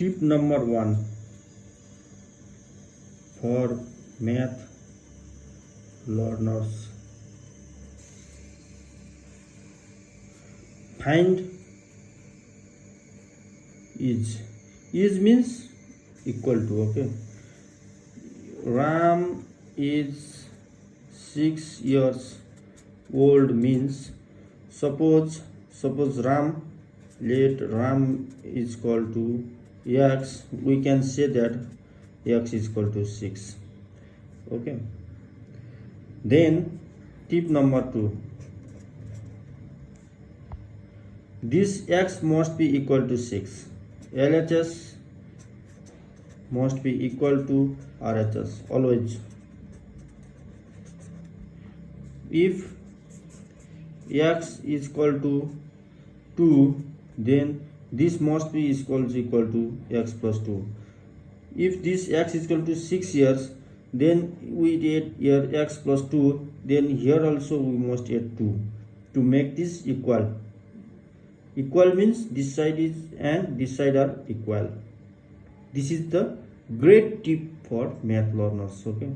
Tip number 1 for math learners. Find is means equal to. Okay, Ram is 6 years old means suppose Ram, let Ram is equal to x, we can say that x is equal to 6. Okay, then tip number 2, this x must be equal to 6. LHS must be equal to RHS always. If x is equal to 2, then this must be equal to x plus 2. If this x is equal to 6 years, then we add here x plus 2, then here also we must add 2 to make this equal. Equal means this side is and this side are equal. This is the great tip for math learners. Okay.